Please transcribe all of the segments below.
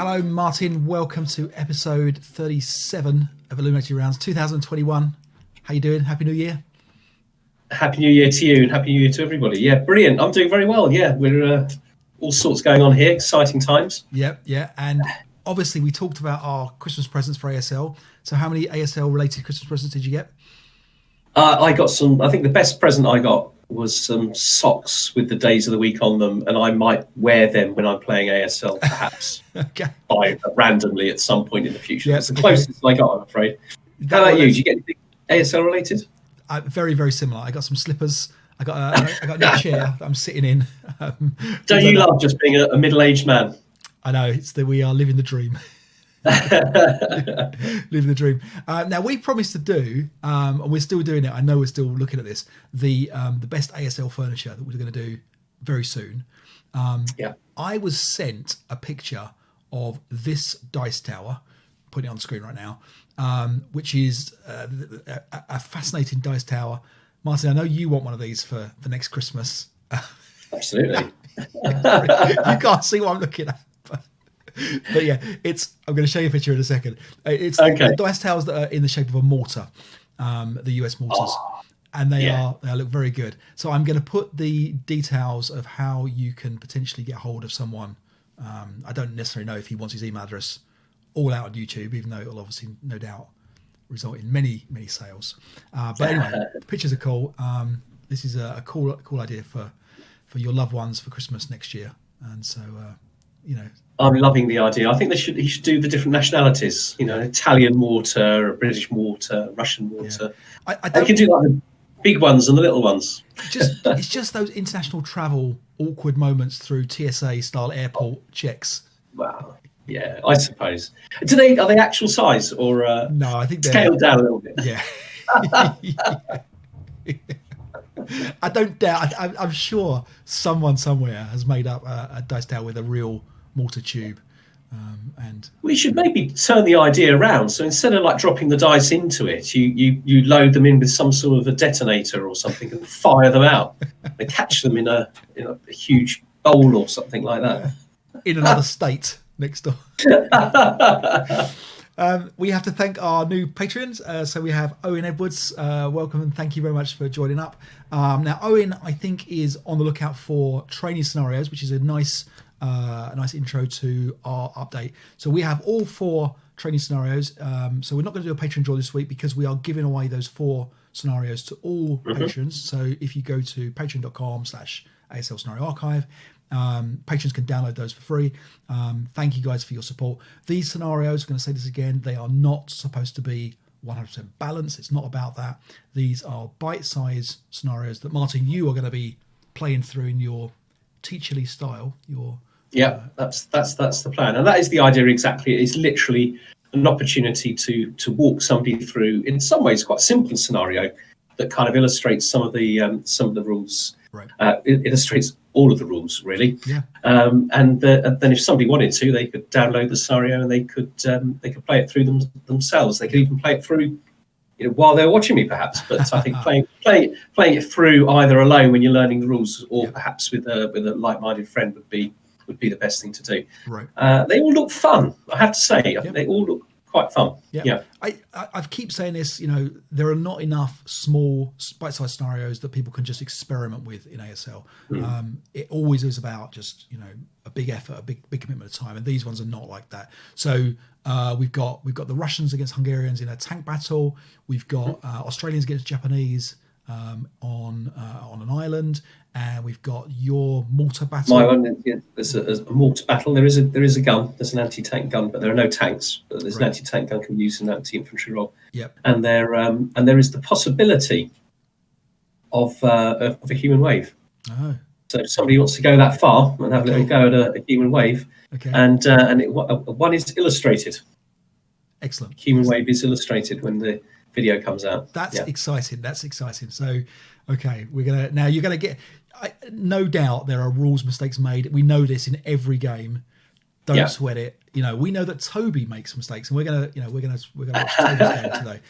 Hello, Martin. Welcome to episode 37 of Illuminating Rounds 2021. How you doing? Happy New Year. Happy New Year to you and Happy New Year to everybody. Yeah, brilliant. I'm doing very well. Yeah, we're all sorts going on here. Exciting times. Yeah. And obviously we talked about our Christmas presents for ASL. So how many ASL related Christmas presents did you get? I got some. I think the best present I got was some socks with the days of the week on them, and I might wear them when I'm playing ASL, perhaps. Okay. Randomly at some point in the future. Yep, That's the closest I got, I'm afraid. How about you? Did you get anything ASL related? Very, very similar. I got some slippers. I got a new chair that I'm sitting in. Don't you love just being a middle-aged man? I know. We are living the dream. Living the dream. Now we promised to do, and we're still doing it. I know we're still looking at this. The best ASL furniture that we're going to do very soon. I was sent a picture of this dice tower, putting it on the screen right now, which is a fascinating dice tower. Martin, I know you want one of these for next Christmas. Absolutely. You can't see what I'm looking at. But yeah, I'm going to show you a picture in a second. It's okay. The dice towers that are in the shape of a mortar, the US mortars, and they look very good. So I'm going to put the details of how you can potentially get hold of someone. I don't necessarily know if he wants his email address all out on YouTube, even though it'll obviously no doubt result in many sales. But anyway, pictures are cool. This is a cool idea for your loved ones for Christmas next year, and so I'm loving the idea. I think he should do the different nationalities. Italian mortar, a British mortar, Russian mortar. Yeah. I can do like the big ones and the little ones. It's just those international travel awkward moments through TSA style airport checks. Wow. Yeah, I suppose. Are they actual size or no? I think they're scaled down a little bit. Yeah. I don't doubt. I'm sure someone somewhere has made up a dice tower with a real mortar tube. And we should maybe turn the idea around. So instead of like dropping the dice into it, you load them in with some sort of a detonator or something and fire them out. And catch them in a huge bowl or something like that. In another state next door. We have to thank our new patrons. So we have Owen Edwards. Welcome and thank you very much for joining up. Now Owen, I think, is on the lookout for training scenarios, which is a nice intro to our update. So we have all 4 training scenarios. So we're not going to do a Patreon draw this week because we are giving away those 4 scenarios to all patrons. So if you go to patreon.com/ASL Scenario Archive, patrons can download those for free. Thank you guys for your support. These scenarios, I'm going to say this again, they are not supposed to be 100% balanced. It's not about that. These are bite-sized scenarios that, Martin, you are going to be playing through in your teacherly style. That's the plan, and that is the idea exactly. It's literally an opportunity to walk somebody through, in some ways, quite a simple scenario that kind of illustrates some of the rules. Right. It illustrates all of the rules, really. Yeah. And then if somebody wanted to, they could download the scenario and they could play it through themselves. They could even play it through, while they're watching me, perhaps. But I think playing it through either alone when you're learning the rules, or perhaps with a like-minded friend would be the best thing to do. Right. They all look fun, I have to say. I think they all look quite fun. Yeah. I keep saying this, there are not enough small bite-sized scenarios that people can just experiment with in ASL. It always is about just, a big effort, a big commitment of time. And these ones are not like that. So we've got the Russians against Hungarians in a tank battle. We've got Australians against Japanese on an island. And we've got your mortar battle. My one, there's a mortar battle. There is a gun. There's an anti-tank gun, but there are no tanks. But there's an anti-tank gun can be used in an anti-infantry role. Yep. And there is the possibility of a human wave. Oh. So if somebody wants to go that far and have a little go at a human wave, and one is illustrated. Excellent. Human wave is illustrated when the video comes out. That's exciting. So, okay, you're gonna get. No doubt there are rules mistakes made. We know this in every game. Don't sweat it. We know that Toby makes mistakes, and we're gonna watch Toby's game today.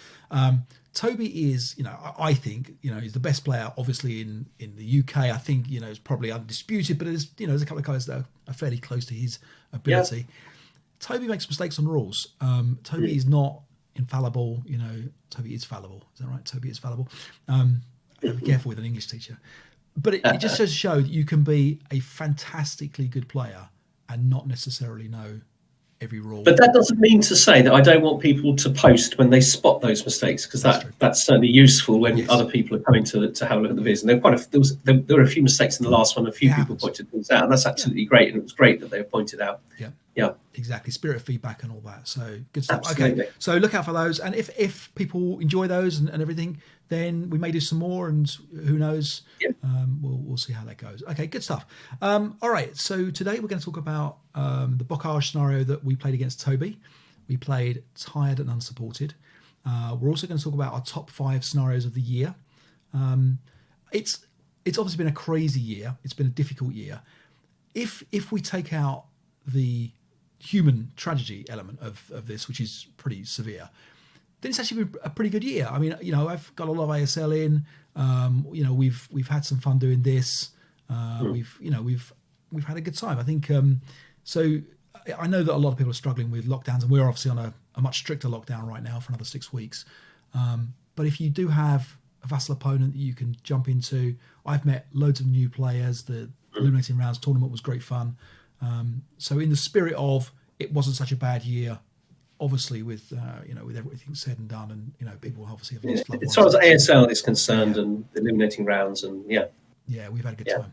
Toby is, I think, he's the best player, obviously in the UK. I think, is probably undisputed, but there's a couple of guys that are fairly close to his ability. Toby makes mistakes on rules. Toby is not infallible. Toby is fallible. Is that right? Toby is fallible. Be careful with an English teacher. But it just goes to show that you can be a fantastically good player and not necessarily know every rule. But that doesn't mean to say that I don't want people to post when they spot those mistakes, because that's certainly useful when other people are coming to have a look at the vids. And there were a few mistakes in the last one. A few people pointed things out, and that's absolutely great. And it was great that they were pointed out. Yeah, exactly. Spirit of feedback and all that. So good stuff. Absolutely. Okay, so look out for those. And if people enjoy those and everything, then we may do some more, and who knows? We'll see how that goes. Okay, good stuff. All right, so today we're going to talk about the Bocage scenario that we played against Toby. We played Tired and Unsupported. We're also going to talk about our top 5 scenarios of the year. It's obviously been a crazy year. It's been a difficult year. If we take out the human tragedy element of this, which is pretty severe, then it's actually been a pretty good year. I mean, I've got a lot of ASL in. We've had some fun doing this. We've had a good time. I think so. I know that a lot of people are struggling with lockdowns, and we're obviously on a much stricter lockdown right now for another 6 weeks. But if you do have a vassal opponent that you can jump into, I've met loads of new players. The Illuminating Rounds tournament was great fun. So in the spirit of it wasn't such a bad year, obviously with with everything said and done, and people obviously have lost loved ones. As far as ASL is concerned, and the Illuminating Rounds, and we've had a good time.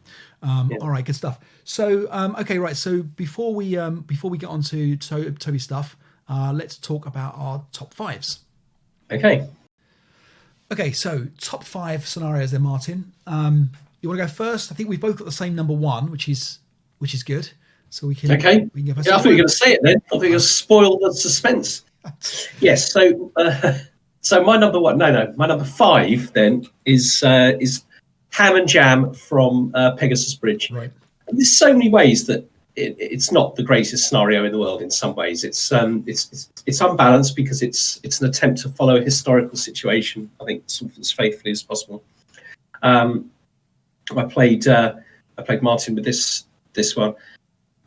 All right, good stuff. So okay, right. So before we get on to Toby stuff, let's talk about our top 5s. Okay, so top 5 scenarios there, Martin. You want to go first? I think we've both got the same number 1, which is good. So we can. Okay. We can I thought you were going to say it then. I thought you were going to spoil the suspense. Yes. So my number 1. No. My number 5 then is Ham and Jam from Pegasus Bridge. Right. And there's so many ways that it's not the greatest scenario in the world. In some ways, it's unbalanced because it's an attempt to follow a historical situation, I think, sort of as faithfully as possible. I played Martin with this one.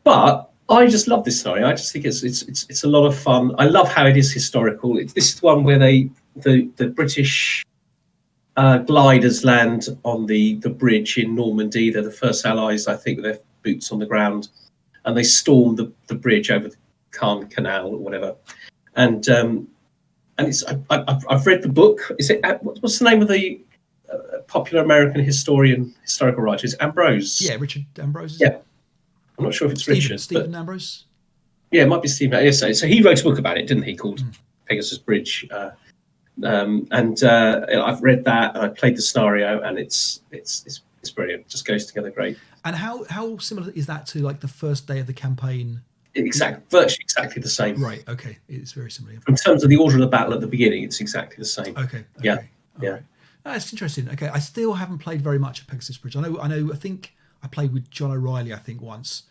But I just love this scenario. I just think it's a lot of fun. I love how it is historical. This is one where the British gliders land on the bridge in Normandy. They're the first allies, I think, with their boots on the ground, and they storm the bridge over the Caen Canal or whatever. And I've read the book. Is it what's the name of the popular American historical writer? Is it Ambrose? Yeah, Richard Ambrose. Yeah. I'm not sure if it's Richard. Stephen Ambrose? Yeah, it might be Stephen. Yes, so he wrote a book about it, didn't he, called Pegasus Bridge. I've read that, and I played the scenario, and it's brilliant. It just goes together great. And how similar is that to like the first day of the campaign? Virtually exactly the same. Right, okay. It's very similar. In terms of the order of the battle at the beginning, it's exactly the same. Okay. Yeah. Right. That's interesting. Okay, I still haven't played very much of Pegasus Bridge. I think I played with John O'Reilly, I think, once,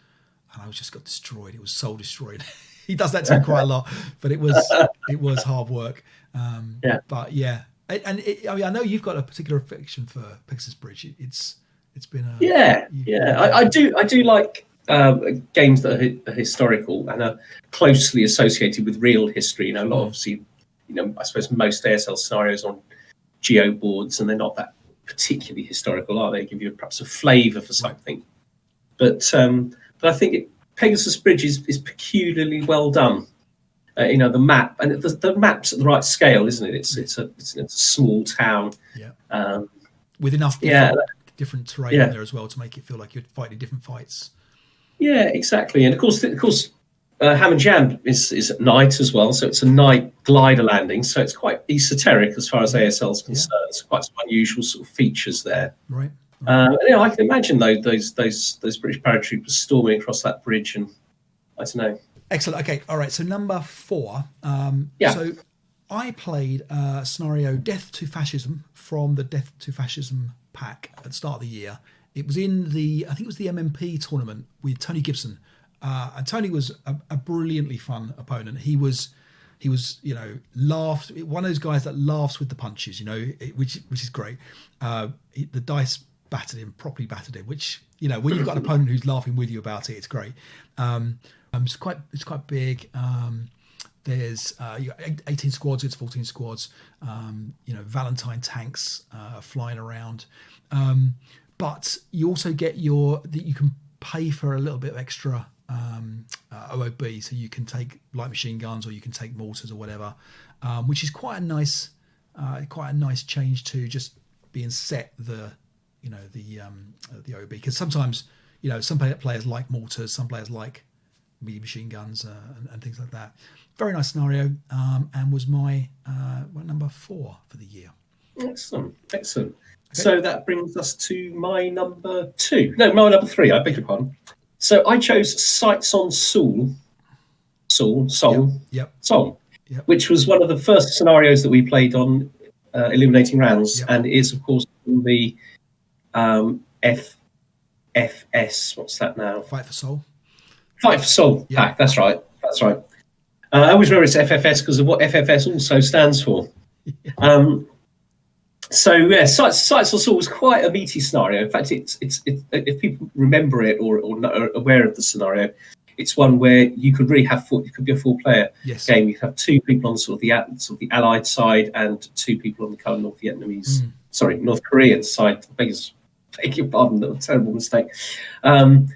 and I just got destroyed. It was soul destroyed. He does that to me quite a lot, but it was hard work. But yeah, and I know you've got a particular affection for Pegasus Bridge. It's been a I do like games that are historical and are closely associated with real history. A lot obviously, I suppose most ASL scenarios on geo boards, and they're not that particularly historical, are they? They give you perhaps a flavour for something, but I think Pegasus Bridge is peculiarly well done. The map, and the map's at the right scale, isn't it? It's a small town, with enough different terrain there as well to make it feel like you're fighting different fights. Yeah, exactly. And of course, Ham and Jam is at night as well, so it's a night glider landing. So it's quite esoteric as far as ASL is concerned. It's quite some unusual sort of features there. Right. I can imagine those British paratroopers storming across that bridge, and I don't know. Excellent. Okay. All right. So number 4. So I played scenario Death to Fascism from the Death to Fascism pack at the start of the year. It was in I think it was the MMP tournament with Tony Gibson. And Tony was a brilliantly fun opponent. He was one of those guys that laughs with the punches, which is great. The dice properly battered him, which, you know, when you've got an opponent who's laughing with you about it, it's great. It's quite big. There's you got 18 squads, it's 14 squads. You know, Valentine tanks flying around. But you also get you can pay for a little bit of extra OOB, so you can take light machine guns or you can take mortars or whatever, which is quite a nice change to just being set the OOB, because sometimes, you know, some players like mortars, some players like medium machine guns and things like that. Very nice scenario, and was my number 4 for the year. Excellent. Okay. So that brings us to my number 2. No, my number 3. I beg your pardon. So I chose Sights on Song, which was one of the first scenarios that we played on Illuminating rounds, and is of course the FFS. What's that now? Fight for Soul. Fight for Soul pack. That's right. I always remember it's FFS because of what FFS also stands for. So yeah, Sights on Soul was quite a meaty scenario. In fact, it's if people remember it or are aware of the scenario, it's one where you could really have it could be a 4-player game. You have 2 people on sort of the Allied side and 2 people on the kind of North Korean side. I beg your pardon, that was a terrible mistake. And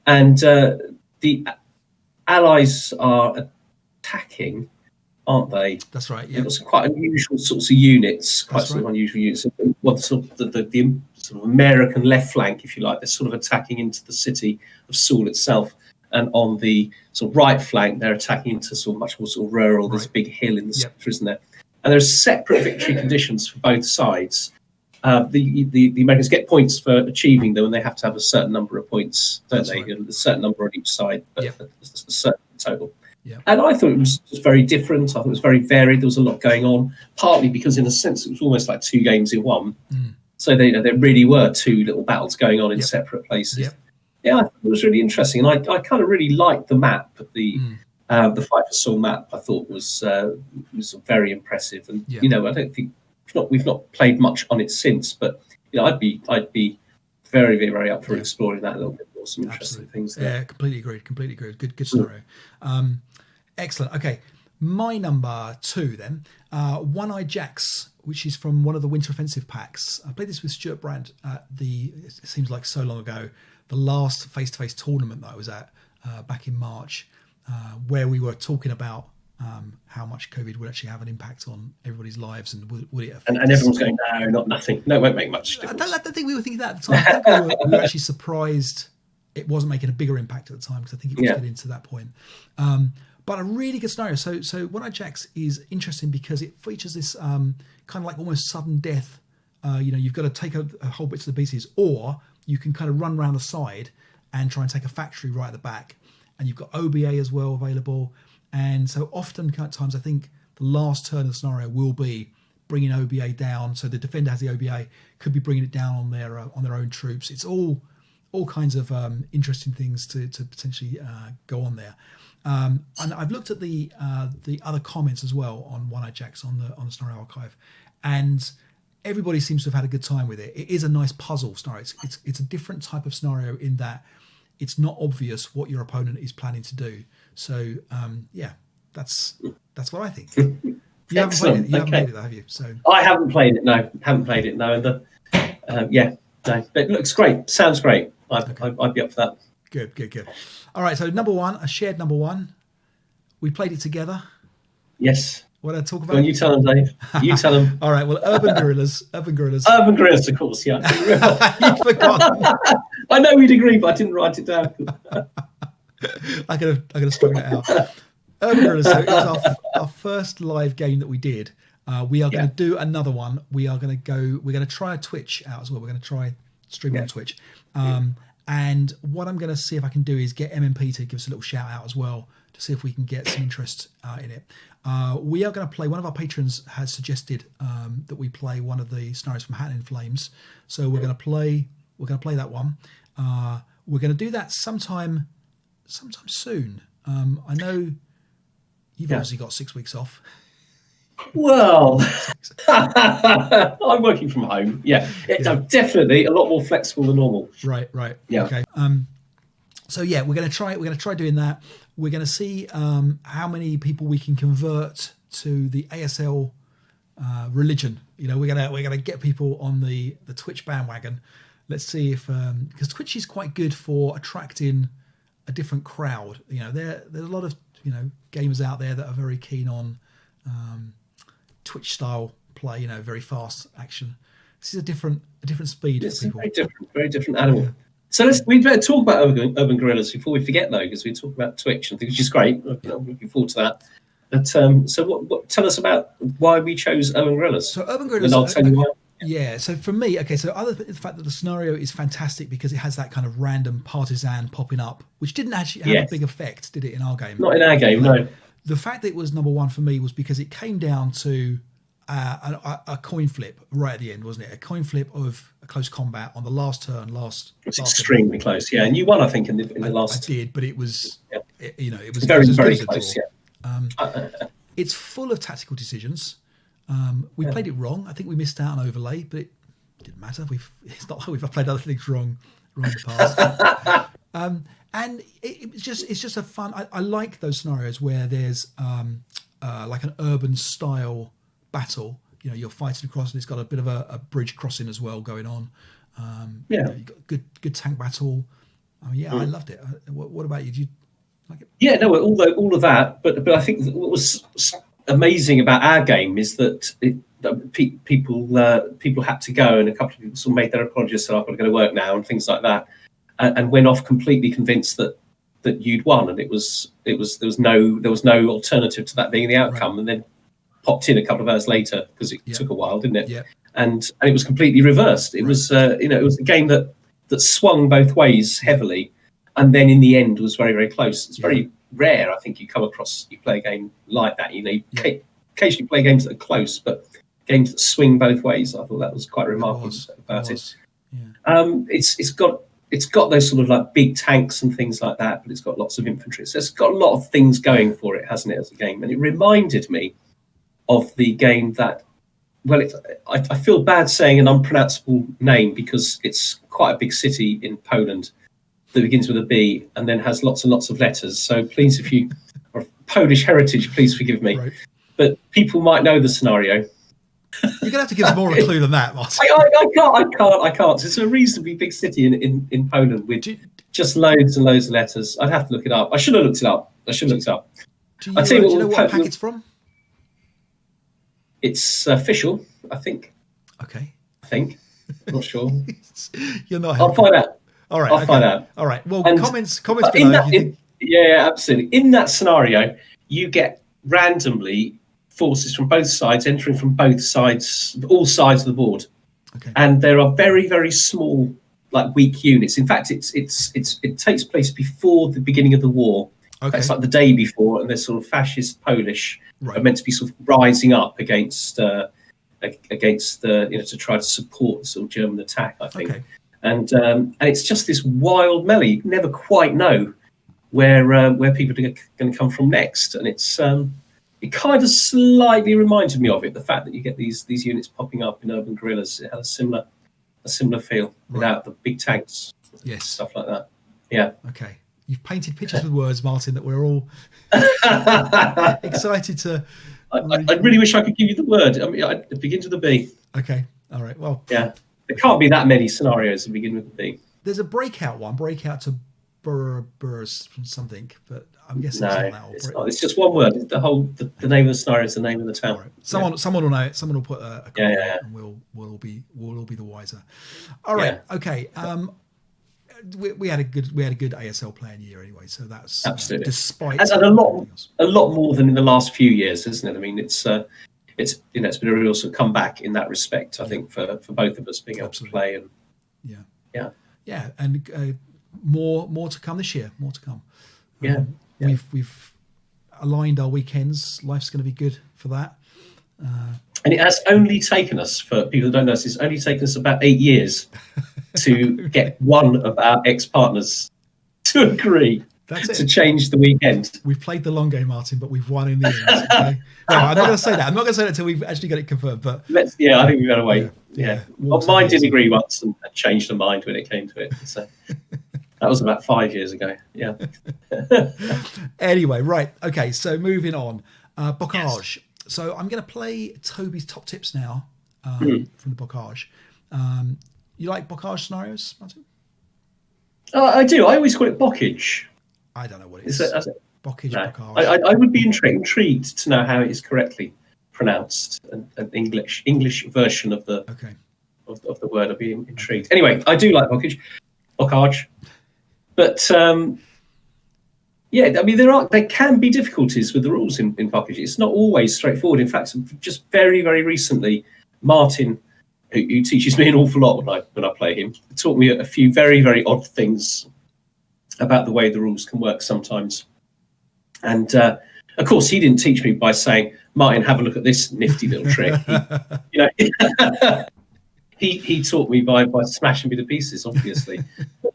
the Allies are attacking, aren't they? That's right. Yeah, they've got some quite unusual sorts of units. Unusual units. What sort of the sort of American left flank, if you like, they're sort of attacking into the city of Seoul itself, and on the sort of right flank, they're attacking into sort of much more sort of rural. This big hill in the centre, isn't there? And there's separate victory conditions for both sides. The Americans get points for achieving them, and they have to have a certain number of points, don't they? Right. A certain number on each side, but a certain total. Yep. And I thought it was very different. I thought it was very varied. There was a lot going on, partly because, in a sense, it was almost like 2 games in one. So there really were 2 little battles going on in separate places. Yep. Yeah, I thought it was really interesting, and I kind of really liked the map. The Fight for Soul map, I thought was very impressive. And you know, I don't think we've not played much on it since, but you know, I'd be very, very, very up for exploring that a little bit more. Some interesting things there. Yeah, completely agreed. Good scenario. Excellent. Okay, my number 2 then. One-Eyed Jacks, which is from one of the Winter Offensive packs. I played this with Stuart Brandt at it seems like so long ago, the last face-to-face tournament that I was at back in March, where we were talking about how much COVID would actually have an impact on everybody's lives, and would it affect and everyone's going, no, nothing. No, it won't make much difference. I don't think we were thinking that at the time. I think we were actually surprised it wasn't making a bigger impact at the time, because I think it was getting to that point. But a really good scenario. So One-Eyed Jacks is interesting because it features this kind of like almost sudden death. You know, you've got to take a whole bits of the pieces, or you can kind of run around the side and try and take a factory right at the back. And you've got OBA as well available. And so often times, I think the last turn of the scenario will be bringing OBA down. So the defender has the OBA, could be bringing it down on their own troops. It's all kinds of interesting things to potentially go on there. And I've looked at the other comments as well on One-Eyed Jacks on the scenario archive, and everybody seems to have had a good time with it. It is a nice puzzle scenario. It's a different type of scenario in that it's not obvious what your opponent is planning to do. So that's what I think. You haven't played it, have you? So I haven't played it. No, And no, but it looks great. Sounds great. I'd be up for that. Good. All right, so number 1, a shared number 1. We played it together. Yes. What did I talk about? Well, you tell them, Dave. You tell them. All right, well, Urban Guerrillas. Urban Guerrillas, of course, yeah. You've forgotten. I know we'd agree, but I didn't write it down. I could have sprung it out. Urban Guerrillas, so it was our first live game that we did. We are going to do another one. We're going to try a Twitch out as well. We're going to try streaming on Twitch. And what I'm going to see if I can do is get MMP to give us a little shout out as well, to see if we can get some interest in it. We are going to play, one of our patrons has suggested that we play one of the scenarios from Hat in Flames. So we're going to play that one. We're going to do that sometime soon. I know you've obviously got 6 weeks off. Well, I'm working from home. Yeah, I'm definitely a lot more flexible than normal. Right. Yeah. Okay. So yeah, we're going to try doing that. We're going to see how many people we can convert to the ASL religion. We're gonna get people on the Twitch bandwagon. Let's see if because Twitch is quite good for attracting a different crowd. There's a lot of gamers out there that are very keen on Twitch style play. Very fast action. This is a different speed for people. Very different animal. Yeah. So we better talk about Urban Guerrillas before we forget, though, because we talk about Twitch, which is great. I'm looking forward to that. But so what? Tell us about why we chose Urban Guerrillas. So Urban Guerrillas. And I'll tell you why. Yeah. So for me, so other than the fact that the scenario is fantastic because it has that kind of random partisan popping up, which didn't actually have a big effect, did it, in our game? Not in our game, no. The fact that it was number one for me was because it came down to a coin flip right at the end, wasn't it? A coin flip of a close combat on the last turn. It was extremely close, yeah. And you won, I think, in the last. I did, but it was, it was very, very close. Yeah. It's full of tactical decisions. We played it wrong. I think we missed out on overlay, but it didn't matter. It's not like we've played other things wrong in the past. And it's just a fun. I like those scenarios where there's like an urban style battle. You're fighting across, and it's got a bit of a bridge crossing as well going on. You've got good tank battle. I loved it. What about you? Did you like it? Yeah, no, all of that, but I think what was amazing about our game is that people had to go, and a couple of people sort of made their apologies, said, "I've got to go to work now," and things like that, and went off completely convinced that you'd won, and there was no alternative to that being the outcome, and then popped in a couple of hours later because it took a while, didn't it? Yeah. And it was completely reversed. It was it was a game that swung both ways heavily, and then in the end was very, very close. It's very rare, I think, you play a game like that. You occasionally play games that are close, but games that swing both ways. I thought that was quite remarkable about it. Yeah. It's got those sort of like big tanks and things like that, but it's got lots of infantry. So it's got a lot of things going for it, hasn't it, as a game? And it reminded me of the game that, well, I feel bad saying an unpronounceable name because it's quite a big city in Poland that begins with a B and then has lots and lots of letters. So please, if you are of Polish heritage, please forgive me. Right. But people might know the scenario. You're going to have to give us more of a clue than that, Martin. I can't. It's a reasonably big city in Poland with just loads and loads of letters. I'd have to look it up. I should have looked it up. Do you know what pack it's from? It's official, I think. Okay. I'm not sure. You're not. I'll find out. All right. I'll find out. All right. Well, comments below. Yeah, absolutely. In that scenario, you get randomly forces from both sides entering from both sides, all sides of the board. Okay. And there are very, very small, like weak units. In fact, it takes place before the beginning of the war. Okay. It's like the day before, and they're sort of fascist Polish are meant to be sort of rising up against to try to support the sort of German attack, I think. Okay. And it's just this wild melee. You never quite know where people are going to come from next, and it's it kind of slightly reminded me of it. The fact that you get these units popping up in Urban Guerrillas, it had a similar feel without the big tanks, stuff like that. Yeah. Okay. You've painted pictures with words, Martin, that we're all excited to. I really wish I could give you the word. I mean, it begins with a B. Okay. All right. Well. Yeah. There can't be that many scenarios that begin with a B. There's a breakout to Burrs from something, but I'm guessing it's not that. It's just one word. The name of the scenario is the name of the town. Right. Someone will know it. Someone will put a comment, and we'll all be the wiser. All right. Yeah. Okay. We had a good ASL playing year anyway, so that's absolutely despite and a lot more than in the last few years, isn't it? I mean, it's been a real sort of comeback in that respect. I think for both of us being able to play and and more to come this year. More to come. We've aligned our weekends. Life's going to be good for that. And it has only taken us, for people who don't know, it's only taken us about 8 years to get one of our ex-partners to agree. That's it. to change the weekend. We've played the long game, Martin, but we've won in the end. Okay? Well, I'm not going to say that. I'm not going to say that until we've actually got it confirmed. But I think we've got to wait. Yeah. Well, Mine did agree once and changed her mind when it came to it. So that was about 5 years ago. Yeah. Anyway, right. Okay, so moving on. Bocage. Yes. So I'm going to play Toby's top tips now from the Bocage. You like Bocage scenarios, Martin? I do. I always call it Bocage. I don't know what it is. Bocage, no. Bocage. I would be intrigued to know how it is correctly pronounced. An English version of the of the word. I'd be intrigued. Okay. Anyway, I do like Bocage. But I mean, there can be difficulties with the rules in Bocage. It's not always straightforward. In fact, just very, very recently, Martin, who teaches me an awful lot when I play him, taught me a few very, very odd things about the way the rules can work sometimes. And of course, he didn't teach me by saying, "Martin, have a look at this nifty little trick." He taught me by smashing me to pieces, obviously. But,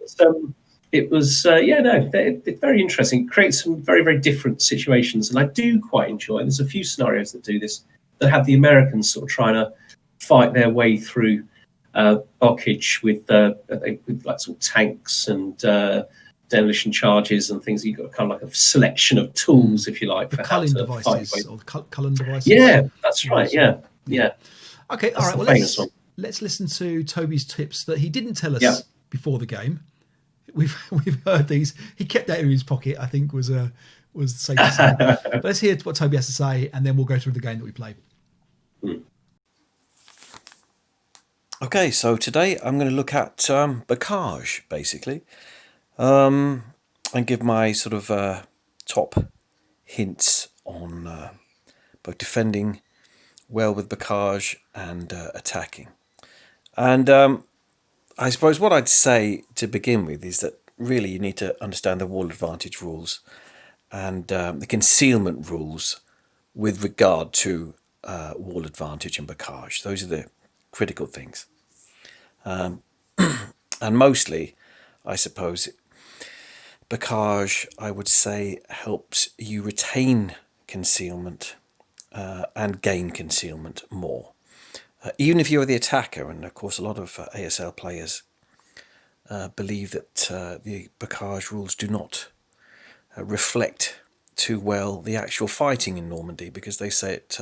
it was, it's very interesting. It creates some very, very different situations. And I do quite enjoy, there's a few scenarios that do this, that have the Americans sort of trying to fight their way through Bocage with like sort of tanks and demolition charges and things. You've got kind of like a selection of tools, if you like, the for how to devices, fight. Or Cullen devices. Yeah, that's right. Yeah. Okay, all right. Well, let's listen to Toby's tips that he didn't tell us before the game. We've heard these. He kept that in his pocket, I think was safe to say. But let's hear what Toby has to say, and then we'll go through the game that we played. Okay, so today I'm going to look at Bocage, basically, and give my sort of top hints on both defending well with Bocage and attacking. And I suppose what I'd say to begin with is that really you need to understand the wall advantage rules and the concealment rules with regard to wall advantage and Bocage. Those are the critical things. And mostly, I suppose, Bocage, I would say, helps you retain concealment and gain concealment more. Even if you're the attacker, and of course a lot of ASL players believe that the Bocage rules do not reflect too well the actual fighting in Normandy, because they say it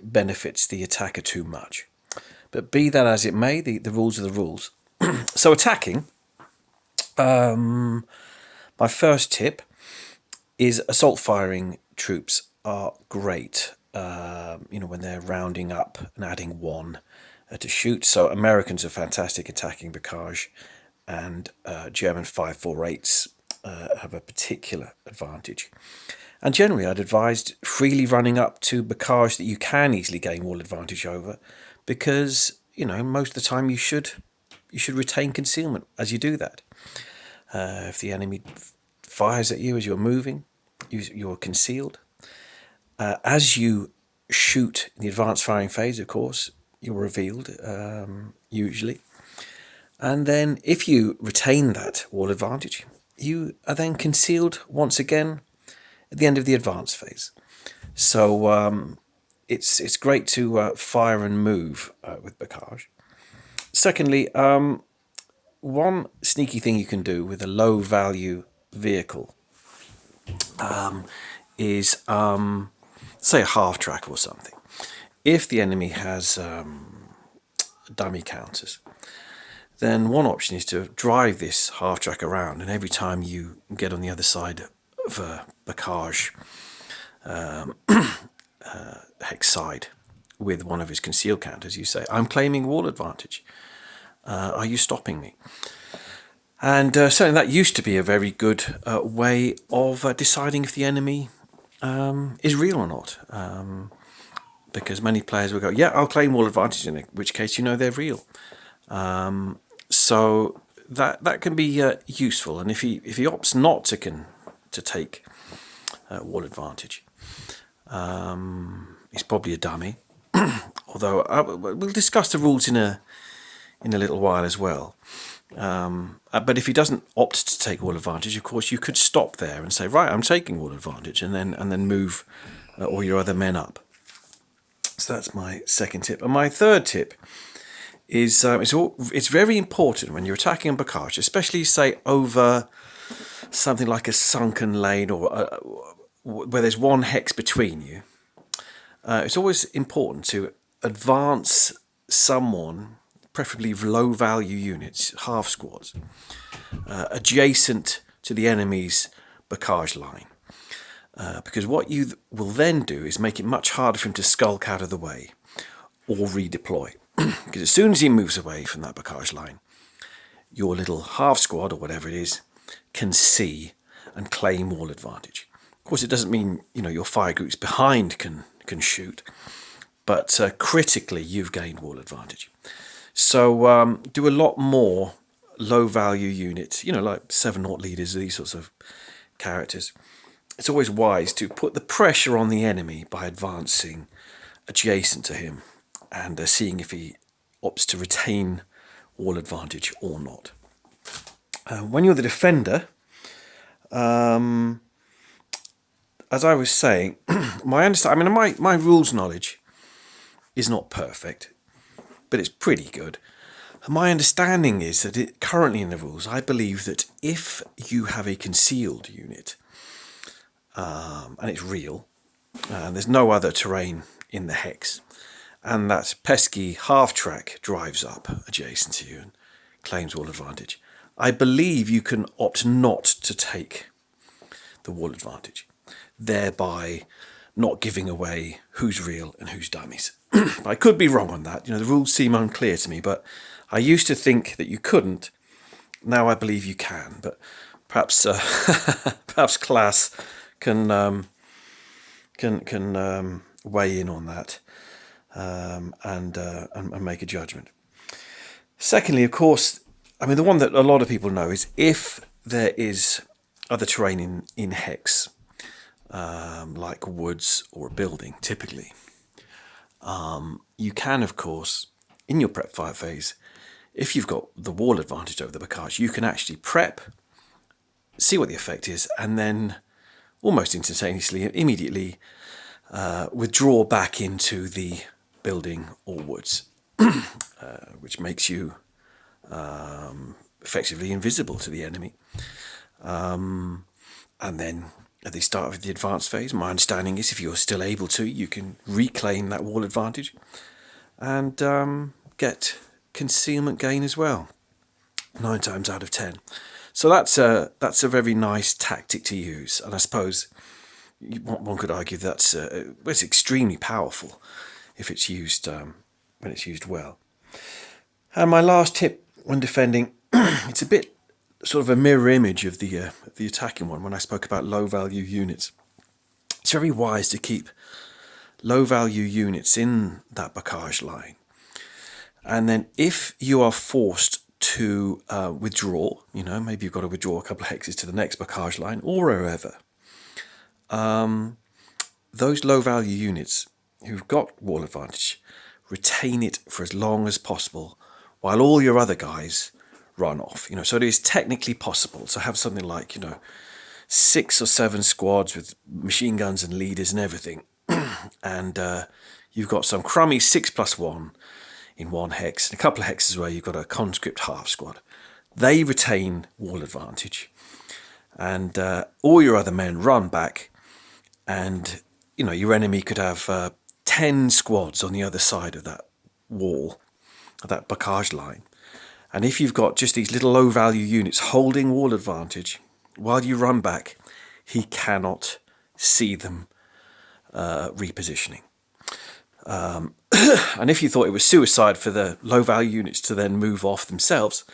benefits the attacker too much. But be that as it may, the rules are the rules. So attacking, my first tip is assault firing troops are great. When they're rounding up and adding one to shoot. So Americans are fantastic attacking Bocage, and German 548s have a particular advantage. And generally, I'd advise freely running up to Bocage that you can easily gain wall advantage over, because most of the time you should retain concealment as you do that. If the enemy fires at you as you're moving, you're concealed. As you shoot in the advanced firing phase, of course, you're revealed, usually. And then if you retain that wall advantage, you are then concealed once again at the end of the advanced phase. So it's great to fire and move with Bocage. Secondly, one sneaky thing you can do with a low value vehicle is say a half track or something. If the enemy has dummy counters, then one option is to drive this half track around, and every time you get on the other side of a Bocage hex side with one of his concealed counters, you say, "I'm claiming wall advantage. Are you stopping me?" And certainly that used to be a very good way of deciding if the enemy is real or not, because many players will go, "Yeah, I'll claim wall advantage," in which case they're real. So that can be useful, and if he opts not to take wall advantage, he's probably a dummy. Although we'll discuss the rules in a little while as well. But if he doesn't opt to take all advantage, of course, you could stop there and say, right, I'm taking all advantage, and then move all your other men up. So that's my second tip. And my third tip is it's very important when you're attacking a Bocage, especially, say, over something like a sunken lane or where there's one hex between you. It's always important to advance someone, preferably low-value units, half squads, adjacent to the enemy's Bocage line. Because what you will then do is make it much harder for him to skulk out of the way or redeploy. Because as soon as he moves away from that Bocage line, your little half squad, or whatever it is, can see and claim wall advantage. Of course, it doesn't mean your fire groups behind can shoot, but critically you've gained wall advantage. So do a lot more low-value units, like 7-0 leaders, these sorts of characters. It's always wise to put the pressure on the enemy by advancing adjacent to him and seeing if he opts to retain wall advantage or not. When you're the defender, as I was saying, my rules knowledge is not perfect, but it's pretty good. My understanding is that currently in the rules, I believe that if you have a concealed unit, and it's real, and there's no other terrain in the hex, and that pesky half-track drives up adjacent to you and claims wall advantage, I believe you can opt not to take the wall advantage, thereby not giving away who's real and who's dummies. I could be wrong on that. The rules seem unclear to me, but I used to think that you couldn't. Now I believe you can, but perhaps perhaps class can weigh in on that and make a judgment. Secondly, of course, the one that a lot of people know is if there is other terrain in hex, like woods or a building, typically, you can, of course, in your prep fire phase, if you've got the wall advantage over the Bocage, you can actually prep, see what the effect is, and then almost instantaneously, immediately withdraw back into the building or woods, which makes you effectively invisible to the enemy. And then at the start of the advanced phase, my understanding is if you're still able to, you can reclaim that wall advantage and get concealment gain as well, 9 times out of 10. So that's a very nice tactic to use, and I suppose one could argue that's it's extremely powerful if it's used when it's used well. And my last tip when defending, it's a bit sort of a mirror image of the attacking one when I spoke about low value units. It's very wise to keep low value units in that Bocage line, and then if you are forced to withdraw, maybe you've got to withdraw a couple of hexes to the next Bocage line or wherever, those low value units who've got wall advantage retain it for as long as possible while all your other guys run off. So it is technically possible to have something like 6 or 7 squads with machine guns and leaders and everything, and you've got some crummy 6+1 in one hex, and a couple of hexes where you've got a conscript half squad. They retain wall advantage, and all your other men run back, and your enemy could have 10 squads on the other side of that wall, of that Bocage line. And if you've got just these little low value units holding wall advantage while you run back, he cannot see them repositioning. And if you thought it was suicide for the low value units to then move off themselves,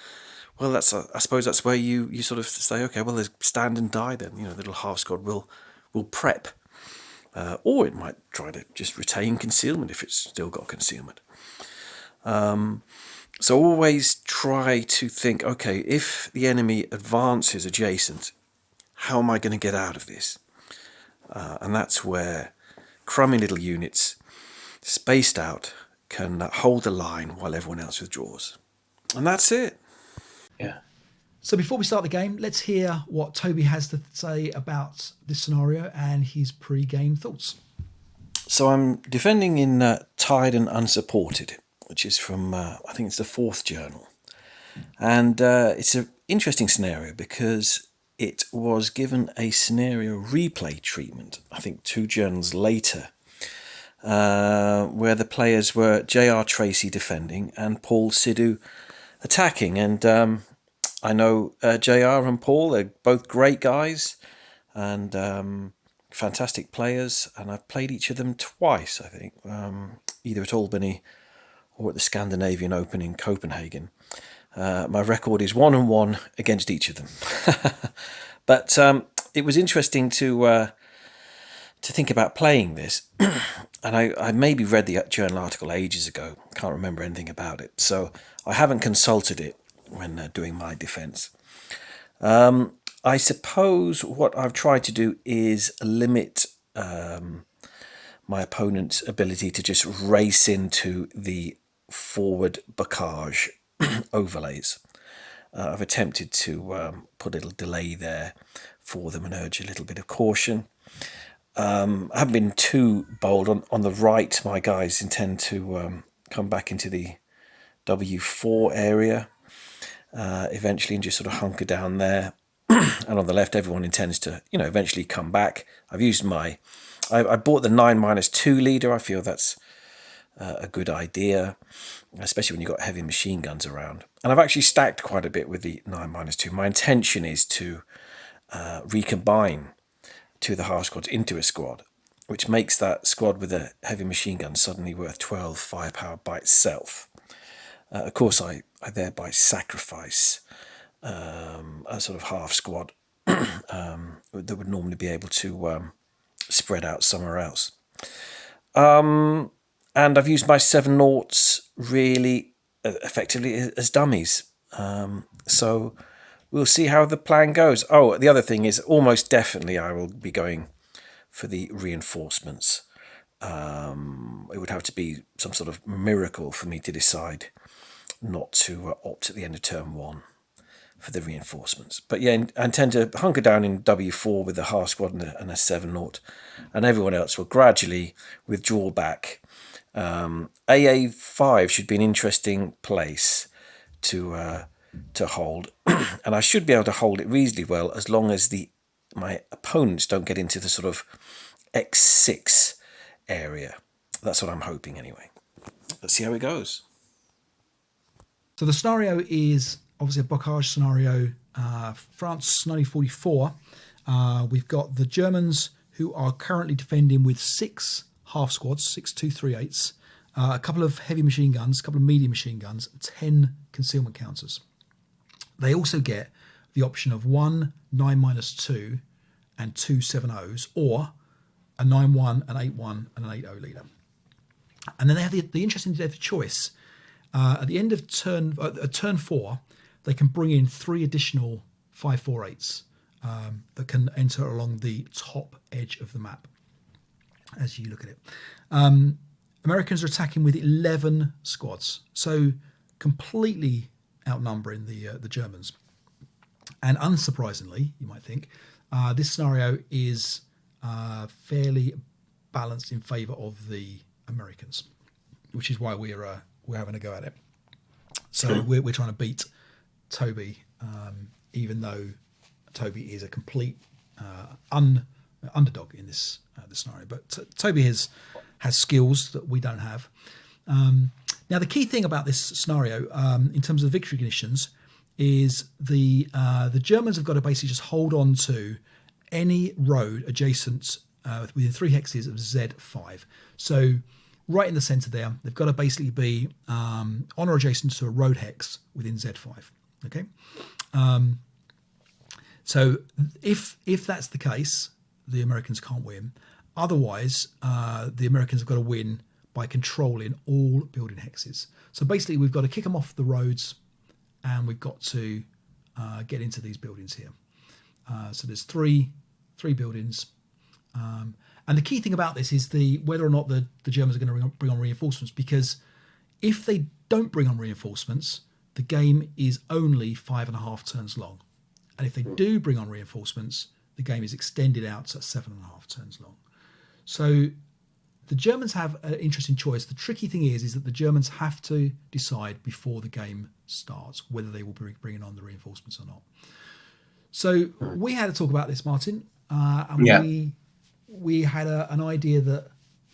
well, I suppose that's where you sort of say, okay, well, there's stand and die then. The little half squad will prep, or it might try to just retain concealment if it's still got concealment. So always try to think, okay, if the enemy advances adjacent, how am I going to get out of this? And that's where crummy little units, spaced out, can hold the line while everyone else withdraws. And that's it. Yeah. So before we start the game, let's hear what Toby has to say about this scenario and his pre-game thoughts. So I'm defending in Tired and Unsupported, which is from, I think it's the 4th journal. And it's an interesting scenario because it was given a scenario replay treatment, I think 2 journals later, where the players were J.R. Tracy defending and Paul Sidhu attacking. And I know JR and Paul, they're both great guys and fantastic players, and I've played each of them twice, I think, either at Albany or at the Scandinavian Open in Copenhagen. My record is 1-1 against each of them. But it was interesting to think about playing this. And I maybe read the journal article ages ago, can't remember anything about it, so I haven't consulted it when doing my defence. I suppose what I've tried to do is limit my opponent's ability to just race into the forward Bocage overlays. I've attempted to put a little delay there for them and urge a little bit of caution. I haven't been too bold. On the right, my guys intend to come back into the W4 area eventually and just sort of hunker down there. And on the left, everyone intends to, eventually come back. I've used I bought the 9-2 leader. I feel that's a good idea, especially when you've got heavy machine guns around. And I've actually stacked quite a bit with the 9-2. My intention is to recombine 2 of the half squads into a squad, which makes that squad with a heavy machine gun suddenly worth 12 firepower by itself. Of course, I thereby sacrifice a sort of half squad that would normally be able to spread out somewhere else. And I've used my 7-noughts really effectively as dummies. So we'll see how the plan goes. Oh, the other thing is almost definitely I will be going for the reinforcements. It would have to be some sort of miracle for me to decide not to opt at the end of turn 1 for the reinforcements. But yeah, I intend to hunker down in W4 with the half squad and a 7-nought, and everyone else will gradually withdraw back. AA5 should be an interesting place to hold, and I should be able to hold it reasonably well as long as my opponents don't get into the sort of X6 area. That's what I'm hoping anyway. Let's see how it goes. So the scenario is obviously a Bocage scenario, France 1944. We've got the Germans who are currently defending with 6 half squads, 6 2-3-8s, a couple of heavy machine guns, a couple of medium machine guns, 10 concealment counters. They also get the option of 1 9-2 and 2 7-0s, or a 9-1, an 8-1, and an 8-0 leader. And then they have the interesting choice. At the end of turn 4, they can bring in 3 additional 5-4-8s that can enter along the top edge of the map as you look at it. Americans are attacking with 11 squads, so completely outnumbering the Germans. And unsurprisingly, you might think, this scenario is fairly balanced in favour of the Americans, which is why we're having a go at it. So we're trying to beat Toby, even though Toby is a complete underdog in this scenario. But Toby has skills that we don't have. Now, the key thing about this scenario, in terms of victory conditions, is the Germans have got to basically just hold on to any road adjacent within 3 hexes of Z5. So right in the centre there, they've got to basically be on or adjacent to a road hex within Z5. Okay, so if that's the case, the Americans can't win. Otherwise, the Americans have got to win by controlling all building hexes. So basically, we've got to kick them off the roads, and we've got to get into these buildings here. So there's three buildings. And the key thing about this is whether or not the Germans are going to bring on reinforcements, because if they don't bring on reinforcements, the game is only 5.5 turns long. And if they do bring on reinforcements, the game is extended out to 7.5 turns long. So the Germans have an interesting choice. The tricky thing is that the Germans have to decide before the game starts whether they will be bringing on the reinforcements or not. So we had to talk about this, Martin, and we had an idea that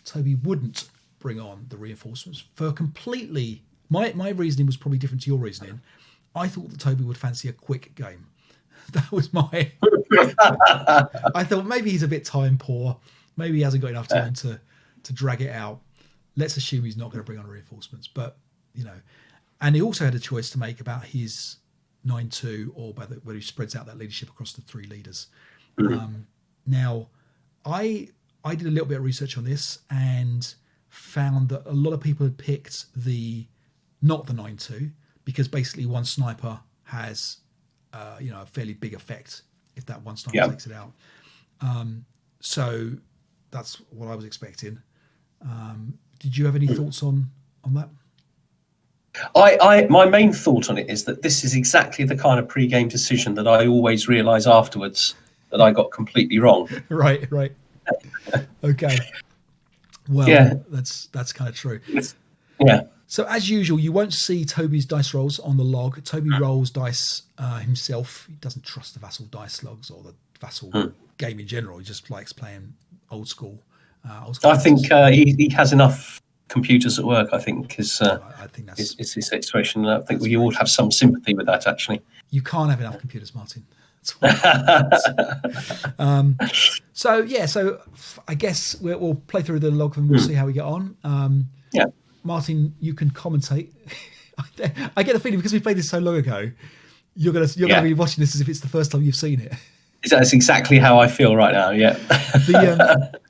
Toby wouldn't bring on the reinforcements for completely. My reasoning was probably different to your reasoning. I thought that Toby would fancy a quick game. That was my. I thought maybe he's a bit time poor. Maybe he hasn't got enough time to drag it out. Let's assume he's not going to bring on reinforcements. But, and he also had a choice to make about his 9-2 or whether he spreads out that leadership across the 3 leaders. Now, I did a little bit of research on this and found that a lot of people had picked not the 9-2 because basically one sniper has a fairly big effect if that one sniper takes it out. So that's what I was expecting. Did you have any thoughts on that? My main thought on it is that this is exactly the kind of pre-game decision that I always realise afterwards that I got completely wrong. Right. Okay. Well, that's kind of true. Yeah. So as usual, you won't see Toby's dice rolls on the log. Toby rolls dice himself. He doesn't trust the Vassal dice logs or the Vassal game in general. He just likes playing old school. I think he has enough computers at work. I think I think that's his situation. I think we all have some sympathy with that. Actually, you can't have enough computers, Martin. So I guess we'll play through the log and we'll see how we get on. Martin, you can commentate. I get the feeling because we played this so long ago, you're gonna be watching this as if it's the first time you've seen it. That's exactly how I feel right now. Yeah.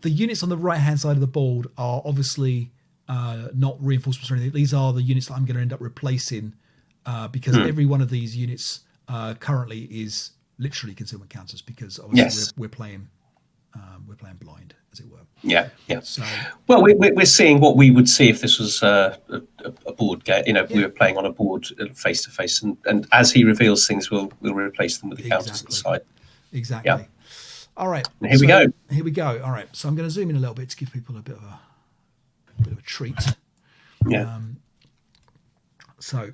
The units on the right hand side of the board are obviously not reinforcements or anything. These are the units that I'm going to end up replacing because every one of these units currently is literally concealment counters because obviously we're playing blind, as it were. Yeah. So, well, we're seeing what we would see if this was a board game. We were playing on a board face to face, and as he reveals things, we'll replace them with the counters at the side. Exactly. Yeah. All right. And here we go. Here we go. All right. So I'm going to zoom in a little bit to give people a bit of a treat. Yeah. So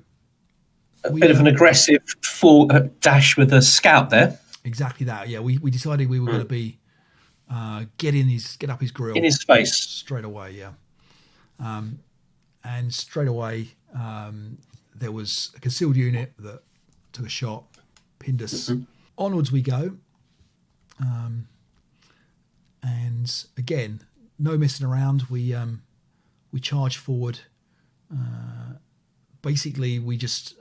a bit of an aggressive full dash with a scout there. Exactly that. Yeah. We decided we were going to be get up his grill in his face straight away. Yeah. And straight away there was a concealed unit that took a shot, pinned us. Onwards we go. And again, no messing around. We charge forward. Basically, we just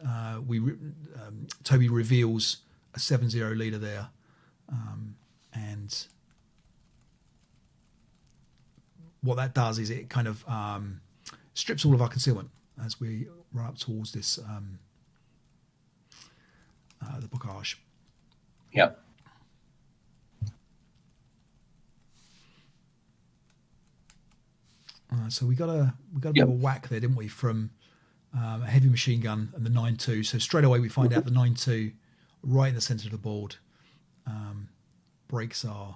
Toby reveals a 7-0 leader there, and what that does is it kind of strips all of our concealment as we run up towards this the Bocage. Yeah. So we got a bit of a whack there, didn't we, from a heavy machine gun and the 9-2. So straight away we find out the 9-2 right in the centre of the board breaks our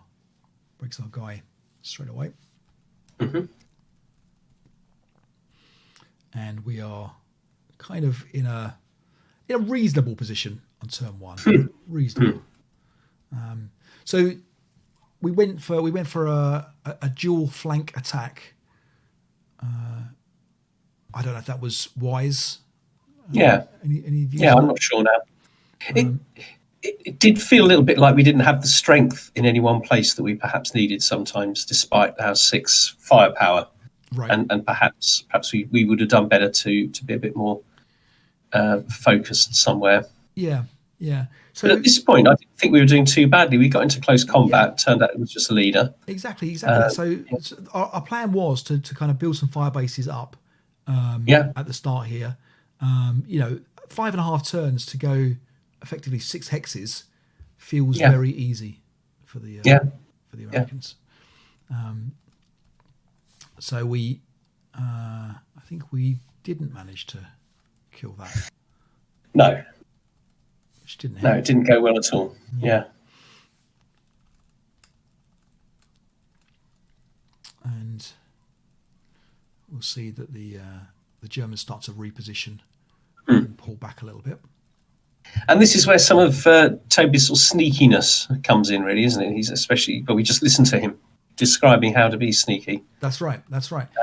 guy straight away. And we are kind of in a reasonable position on turn one. Reasonable. So we went for a dual flank attack. I don't know if that was wise. Any views? Yeah, I'm not sure now. It did feel a little bit like we didn't have the strength in any one place that we perhaps needed sometimes, despite our 6 firepower. Right. And perhaps we would have done better to be a bit more focused somewhere. Yeah. So but at this point, I didn't think we were doing too badly. We got into close combat. Turned out it was just a leader. Exactly. So our plan was to kind of build some fire bases up. At the start here, 5.5 turns to go effectively 6 hexes feels very easy for the Americans. So I think we didn't manage to kill that. No, which didn't no, help. it didn't go well at all. Yeah. And we'll see that the Germans start to reposition and pull back a little bit. And this is where some of Toby's sort of sneakiness comes in, really, isn't it? But we just listened to him describing how to be sneaky. That's right.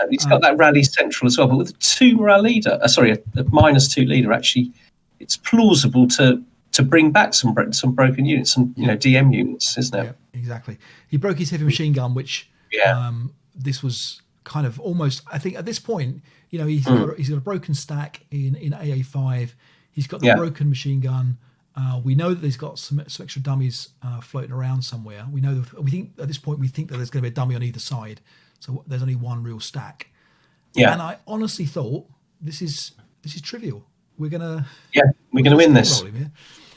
He's got that rally central as well, but with a 2 morale leader, a -2 leader, actually, it's plausible to bring back some broken units, some DM units, isn't it? Yeah, exactly. He broke his heavy machine gun, which this was kind of almost. I think at this point, he's got a broken stack in AA5. He's got the broken machine gun. We know that he's got some extra dummies floating around somewhere. We think at this point that there's going to be a dummy on either side, so there's only one real stack. Yeah. And I honestly thought this is trivial. We're gonna win this.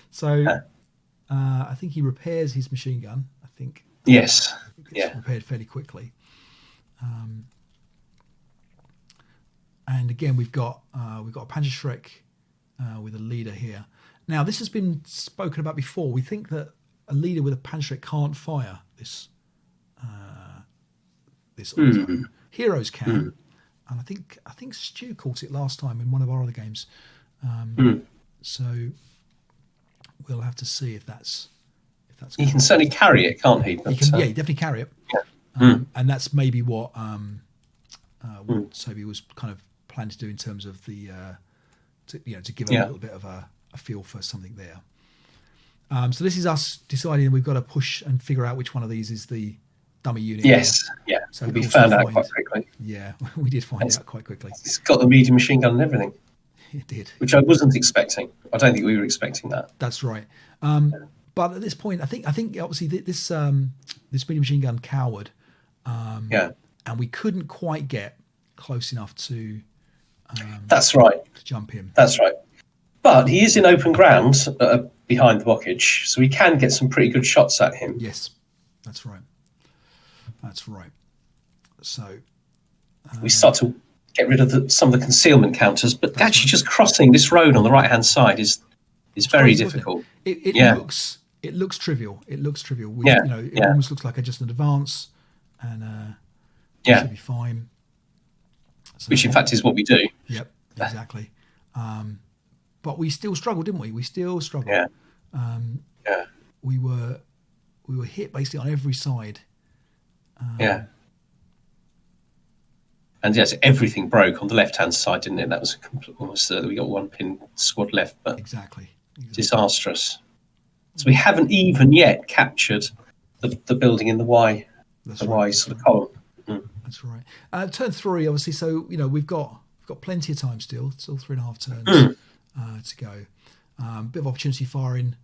So I think he repairs his machine gun. I think yes, it's repaired fairly quickly. And again, we've got a Panzerschreck with a leader here. Now, this has been spoken about before. We think that a leader with a Panzerschreck can't fire this auto. Heroes can, and I think Stu caught it last time in one of our other games. So we'll have to see if that's. He can certainly carry it, can't he? But, he definitely carry it. Yeah. And that's maybe what Toby was kind of planning to do in terms of the to give a little bit of a feel for something there. So this is us deciding we've got to push and figure out which one of these is the dummy unit. Yes, So we found out quite quickly. Yeah, we did find out quite quickly. It's got the medium machine gun and everything. It did, which I wasn't expecting. I don't think we were expecting that. That's right. But at this point, I think obviously this medium machine gun cowered. And we couldn't quite get close enough to. That's right. To jump him. That's right. But he is in open ground behind the Bocage, so we can get some pretty good shots at him. Yes, that's right. So we start to get rid of some of the concealment counters, but actually just crossing this road on the right-hand side is very difficult. It looks trivial. It almost looks like just an advance, and it should be fine. So, which in fact is what we do. Yep, exactly. But we still struggled, didn't we? We still struggled. Yeah. We were hit basically on every side. And yes, everything broke on the left-hand side, didn't it? That was almost we got one pin squad left, but exactly. Disastrous. So we haven't even yet captured the building in the Y, Y sort of column. That's right. Turn 3, obviously. So we've got plenty of time still 3.5 turns to go. Bit of opportunity firing,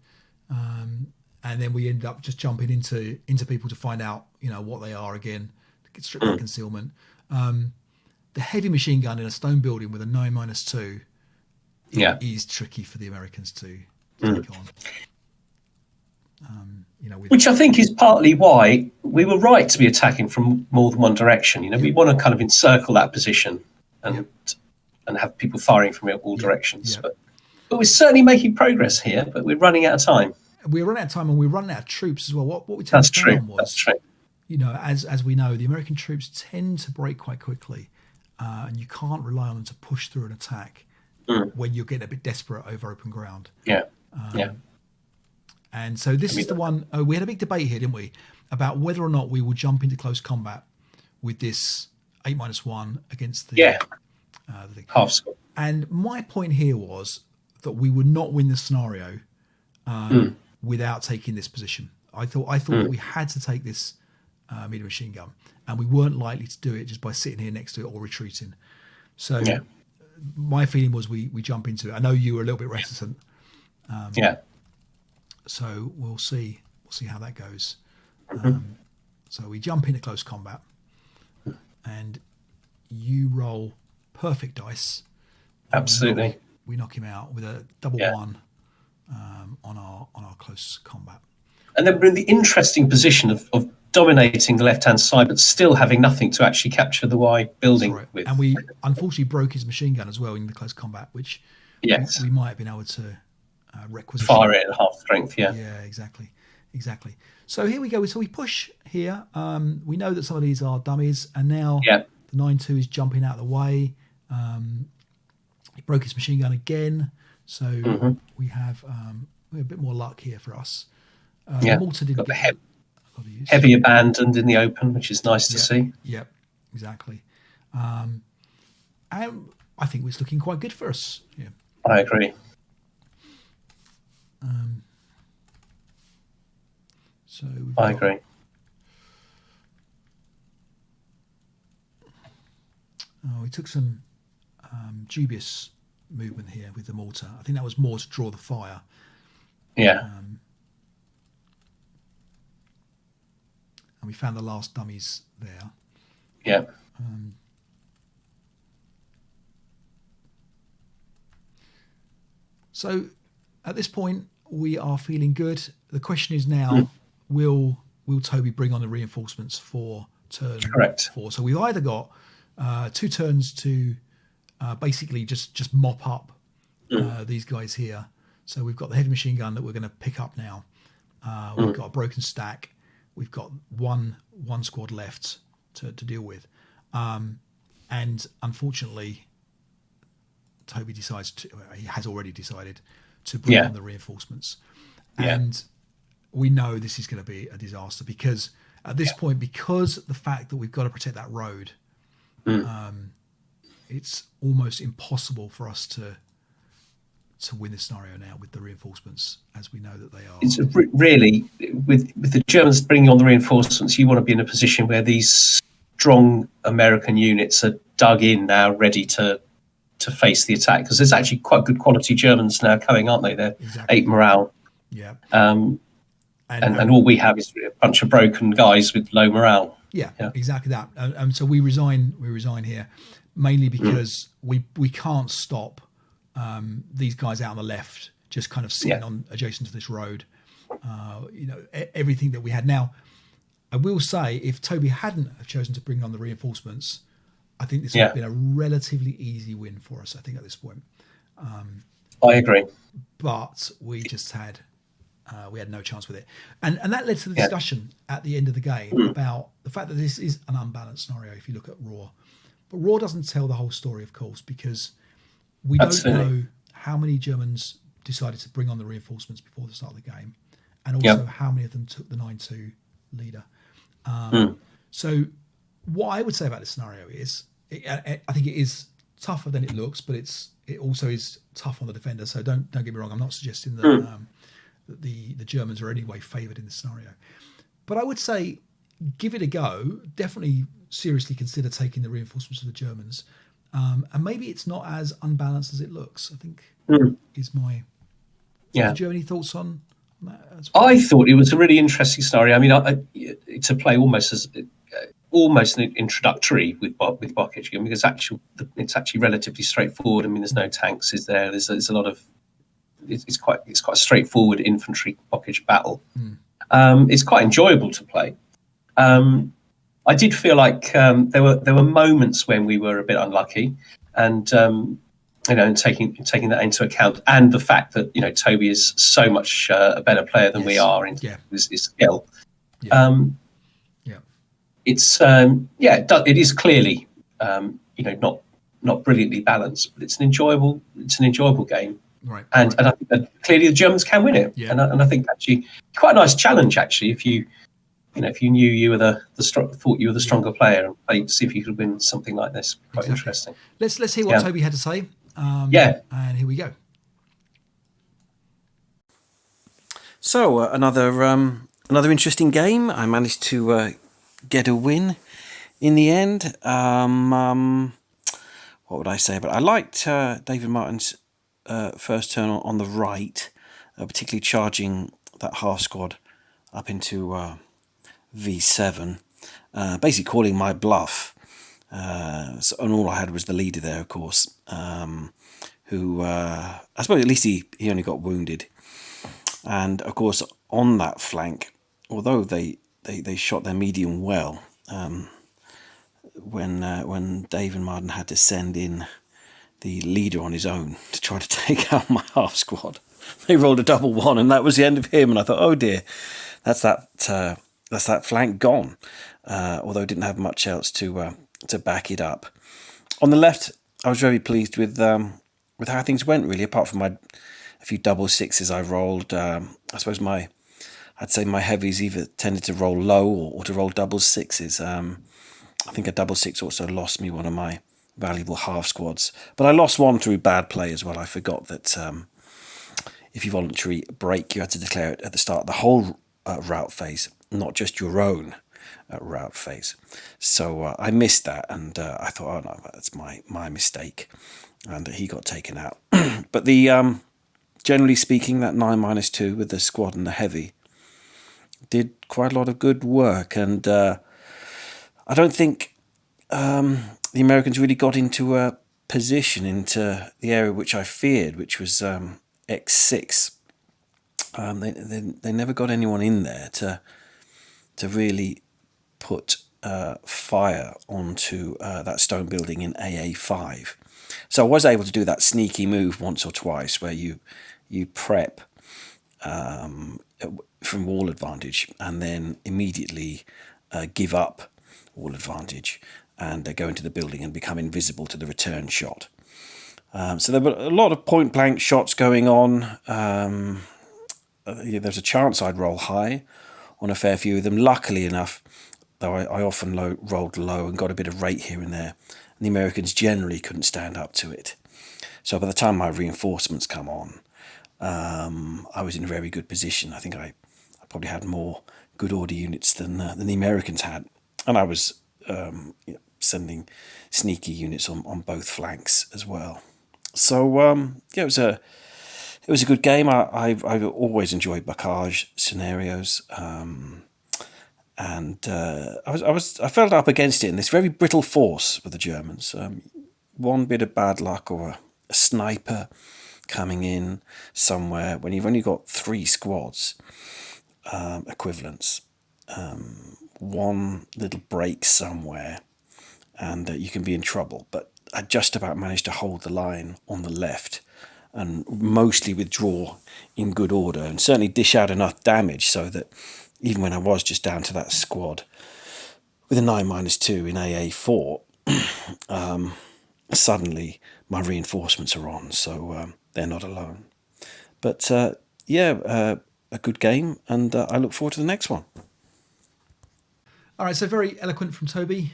and then we end up just jumping into people to find out what they are again. To get stripped back concealment. The heavy machine gun in a stone building with a 9-2 is tricky for the Americans to take on. Which I think is partly why we were right to be attacking from more than one direction. We want to kind of encircle that position and have people firing from all directions. But we're certainly making progress here, but we're running out of time. We're running out of time, and we're running out of troops as well. What we found was, that's true. As we know, the American troops tend to break quite quickly, and you can't rely on them to push through an attack when you're getting a bit desperate over open ground. And so this is the one. We had a big debate here, didn't we, about whether or not we will jump into close combat with this 8-1 against the half score. And my point here was that we would not win the scenario without taking this position. I thought that we had to take this medium machine gun, and we weren't likely to do it just by sitting here next to it or retreating. So my feeling was we jump into it. I know you were a little bit reticent. So we'll see how that goes. So we jump into close combat, and you roll perfect dice. Absolutely. We knock him out with a double 1 on our close combat. And then we're in the interesting position of dominating the left-hand side, but still having nothing to actually capture the Y building with. And we unfortunately broke his machine gun as well in the close combat, which Yes. we might have been able to requisition. Fire it at half strength. Yeah. Yeah, exactly. So here we go. So we push here. We know that some of these are dummies, and now Yeah. the 9-2 is jumping out of the way. He broke his machine gun again, so we have a bit more luck here for us. The mortar didn't Got the get a lot of use. heavy abandoned in the open, which is nice to see. Yep, exactly. And I think it's looking quite good for us. Yeah. I agree. So I agree. We took some dubious movement here with the mortar. I think that was more to draw the fire. Yeah. And we found the last dummies there. Yeah. So at this point, we are feeling good. The question is now, will Toby bring on the reinforcements for turn Correct. 4? So we've either got 2 turns to basically just mop up these guys here. So we've got the heavy machine gun that we're going to pick up now. We've got a broken stack. We've got one squad left to deal with. And unfortunately, Toby he has already decided to bring on the reinforcements. And we know this is going to be a disaster because at this point, because the fact that we've got to protect that road, it's almost impossible for us to win this scenario now with the reinforcements as we know that they are. It's really, with the Germans bringing on the reinforcements, you want to be in a position where these strong American units are dug in now, ready to face the attack, because there's actually quite good quality Germans now coming, aren't they? They're 8 morale. Yeah. And all we have is a bunch of broken guys with low morale. Yeah. Exactly that. And so we resign here mainly because we can't stop these guys out on the left just kind of sitting on adjacent to this road. Everything that we had. Now, I will say, if Toby hadn't have chosen to bring on the reinforcements, I think this would have been a relatively easy win for us, I think, at this point. I agree. But we just had no chance with it. And that led to the discussion at the end of the game about the fact that this is an unbalanced scenario if you look at Raw. But Raw doesn't tell the whole story, of course, because we don't know how many Germans decided to bring on the reinforcements before the start of the game, and also how many of them took the 9-2 leader. So what I would say about this scenario is, I think it is tougher than it looks, but it also is tough on the defender. So don't get me wrong. I'm not suggesting that that the Germans are in any way favoured in this scenario, but I would say give it a go. Definitely seriously consider taking the reinforcements of the Germans, and maybe it's not as unbalanced as it looks. I think is my. Did you have any thoughts on that as well? I thought it was a really interesting scenario. I mean, to play almost an introductory with Bocage, because it's actually relatively straightforward. I mean, there's no tanks, is there? There's a lot of it's quite a straightforward infantry Bocage battle. It's quite enjoyable to play. I did feel like there were moments when we were a bit unlucky, and and taking that into account, and the fact that Toby is so much a better player than we are in his skill. It is clearly not brilliantly balanced, but it's an enjoyable game. Right. And I think that clearly the Germans can win it. Yeah. And I think actually quite a nice challenge actually if you knew you were thought you were the stronger player and played to see if you could win something like this. Quite interesting. Let's hear what Toby had to say. And here we go. So another interesting game. I managed to get a win in the end. What would I say about it? I liked David Martin's first turn on the right, particularly charging that half squad up into V7, basically calling my bluff. And all I had was the leader there, of course, who I suppose at least he only got wounded. And of course on that flank, although they shot their medium well, when Dave and Martin had to send in the leader on his own to try to take out my half squad. They rolled a double one, and that was the end of him. And I thought, oh dear, that's that flank gone. Although I didn't have much else to back it up. On the left, I was very pleased with how things went, really. Apart from a few double sixes I rolled, I suppose I'd say my heavies either tended to roll low or to roll double sixes. I think a double six also lost me one of my valuable half squads, but I lost one through bad play as well. I forgot that if you voluntarily break, you had to declare it at the start of the whole route phase, not just your own route phase. So I missed that, and I thought, oh no, that's my mistake, and he got taken out. But the generally speaking, that 9-2 with the squad and the heavy did quite a lot of good work, and I don't think the Americans really got into a position into the area which I feared, which was X6. They never got anyone in there to really put fire onto that stone building in AA5. So I was able to do that sneaky move once or twice where you prep from wall advantage and then immediately give up wall advantage and go into the building and become invisible to the return shot. So there were a lot of point blank shots going on. There's a chance I'd roll high on a fair few of them. Luckily enough, though, I often rolled low and got a bit of rate here and there, and the Americans generally couldn't stand up to it. So by the time my reinforcements come on, I was in a very good position. I think I probably had more good order units than the Americans had, and I was sending sneaky units on both flanks as well. So it was a good game. I've always enjoyed Bocage scenarios, and I felt up against it in this very brittle force with the Germans. One bit of bad luck or a sniper coming in somewhere when you've only got 3 squads equivalents. One little break somewhere, and you can be in trouble. But I just about managed to hold the line on the left and mostly withdraw in good order, and certainly dish out enough damage so that even when I was just down to that squad with a 9-2 in AA4, suddenly my reinforcements are on, so they're not alone. But a good game, and I look forward to the next one. All right, so very eloquent from Toby.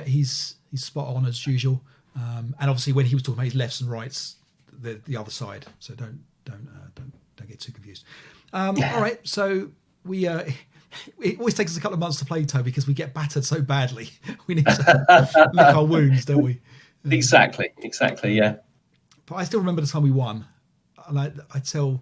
He's spot on as usual, and obviously when he was talking about his lefts and rights, the other side. So don't get too confused. All right, so we it always takes us a couple of months to play, Toby, because we get battered so badly. We need to lick our wounds, don't we? Exactly, yeah. But I still remember the time we won, and I tell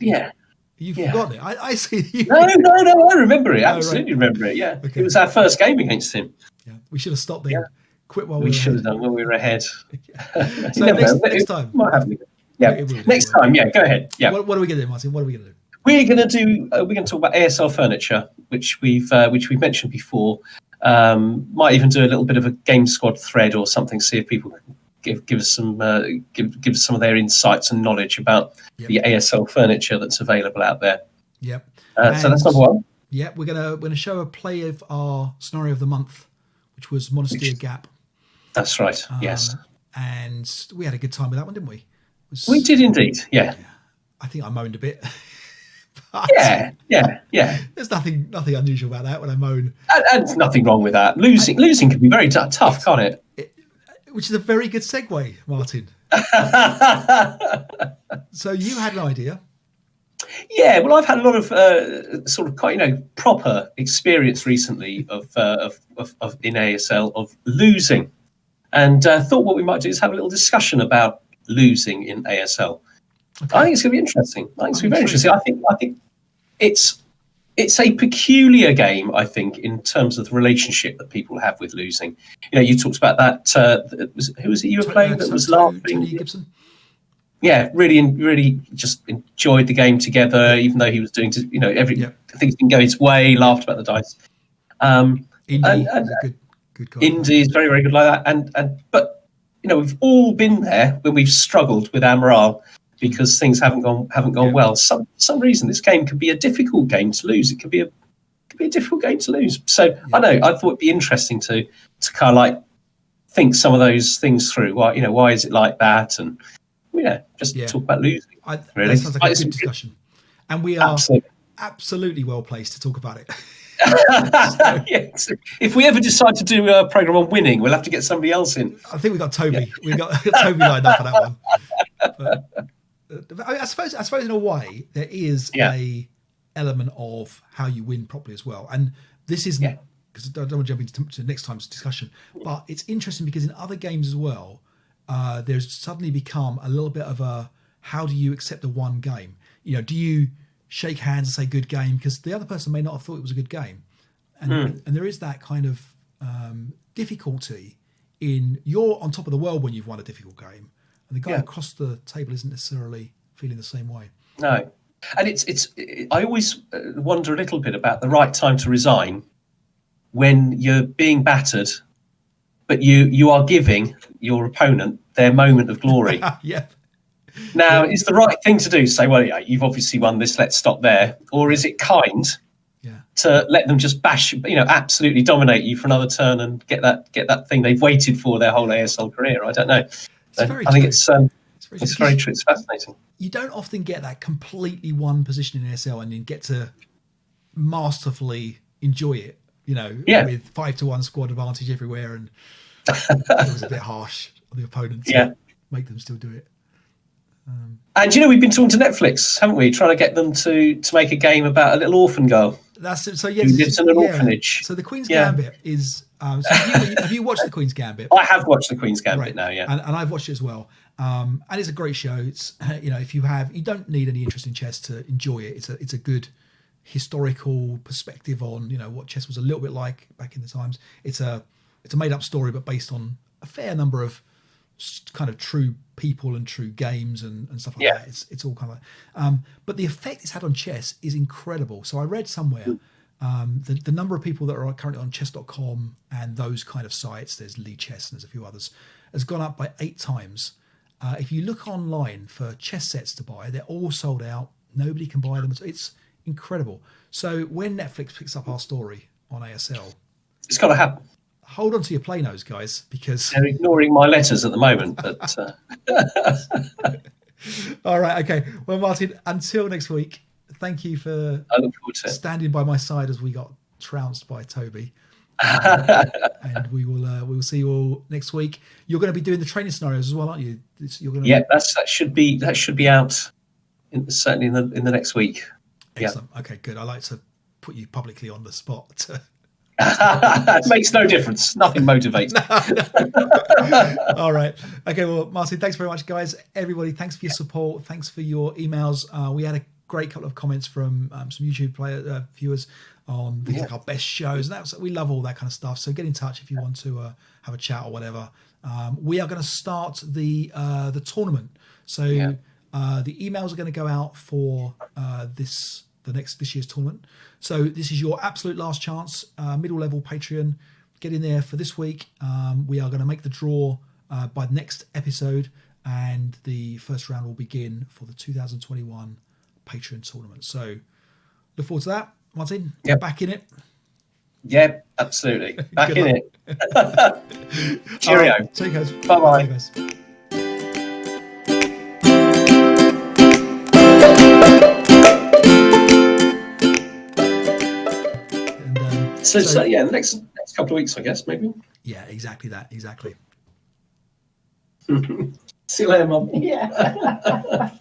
you've forgotten it. I see you. No, I remember it. Absolutely remember it. Yeah, okay. It was our first game against him. Yeah, we should have stopped then. Yeah. Quit while we should have done when we were ahead. So next time. Next time. Yeah, go ahead. Yeah. What are we going to do, Martin? What are we going to do? We're going to talk about ASL furniture, which we've mentioned before. Might even do a little bit of a game squad thread or something. See if people give us some of their insights and knowledge about the ASL furniture that's available out there. Yep. So that's number one. Yeah, we're gonna show a play of our scenario of the month, which was Monastir Gap. That's right. Yes. And we had a good time with that one, didn't we? We did indeed. Yeah. I think I moaned a bit. Yeah. There's nothing unusual about that when I moan. And nothing wrong with that. Losing can be very tough, can't it? Which is a very good segue, Martin. So you had an idea. Yeah, well, I've had a lot of sort of quite proper experience recently of in ASL of losing, and thought what we might do is have a little discussion about losing in ASL. Okay. I think it's going to be interesting. I think it's going to be very interesting. I think it's a peculiar game. I think in terms of the relationship that people have with losing. You talked about that. Who was it you were playing that was laughing? Tony Gibson. Yeah, really just enjoyed the game together, even though he was doing things didn't go his way. Laughed about the dice. Indy is a good card. Indy is very, very good like that. But we've all been there when we've struggled with our morale because things haven't gone well. Some reason this game could be a difficult game to lose. It could be a difficult game to lose. So I thought it'd be interesting to kind of like think some of those things through. Why is it like that? And talk about losing. Really, that sounds like a good discussion, and we are absolutely well placed to talk about it. Yes. If we ever decide to do a program on winning, we'll have to get somebody else in. I think we got Toby. We got Toby lined up for that one. But I suppose in a way there is a element of how you win properly as well. And this isn't because I don't want to jump into next time's discussion, but it's interesting because in other games as well, there's suddenly become a little bit of a how do you accept a one game? Do you shake hands and say good game because the other person may not have thought it was a good game, and there is that kind of difficulty in you're on top of the world when you've won a difficult game, and the guy across the table isn't necessarily feeling the same way. No, and it's I always wonder a little bit about the right time to resign when you're being battered, but you are giving your opponent their moment of glory. Now, is the right thing to do say, well, you've obviously won this, let's stop there? Or is it kind to let them just bash, absolutely dominate you for another turn and get that thing they've waited for their whole ASL career? I don't know. I think it's very true. It's fascinating. You don't often get that completely one position in ASL and then get to masterfully enjoy it, with 5-1 squad advantage everywhere. And it was a bit harsh on the opponent to make them still do it. And we've been talking to Netflix, haven't we? Trying to get them to make a game about a little orphan girl. That's it. So who lives in an orphanage. So the Queen's Gambit is. So have you watched the Queen's Gambit? I have watched the Queen's Gambit now. Yeah, and I've watched it as well. And it's a great show. It's if you don't need any interest in chess to enjoy it. It's a good historical perspective on what chess was a little bit like back in the times. It's a made up story, but based on a fair number of kind of true people and true games and stuff like that. It's all kind of but the effect it's had on chess is incredible. So I read somewhere the number of people that are currently on chess.com and those kind of sites, there's Lee Chess and there's a few others, has gone up by 8 times. If you look online for chess sets to buy, they're all sold out. Nobody can buy them. It's incredible. So when Netflix picks up our story on ASL, it's got to happen. Hold on to your play nose, guys, because they're ignoring my letters at the moment. But all right, okay. Well, Martin, until next week, thank you for standing by my side as we got trounced by Toby. And we will see you all next week. You're going to be doing the training scenarios as well, aren't you? You're going to... Yeah, that should be out certainly in the next week. Excellent. Yeah. Okay, good. I like to put you publicly on the spot. It makes no difference. Nothing motivates. No. All right. Okay. Well, Martin, thanks very much, guys. Everybody, thanks for your support. Thanks for your emails. We had a great couple of comments from some YouTube viewers on things like our best shows. And we love all that kind of stuff. So get in touch if you want to have a chat or whatever. We are going to start the tournament. So the emails are going to go out for this year's tournament. So this is your absolute last chance, middle level Patreon. Get in there for this week. We are going to make the draw by the next episode, and the first round will begin for the 2021 Patreon tournament. So look forward to that. Martin, back in it. Yeah, absolutely. Back in it. Cheerio. Right, take care. Bye-bye. Take care. So the next couple of weeks, I guess, maybe. Yeah, exactly that. Exactly. See you later, Mum. Yeah.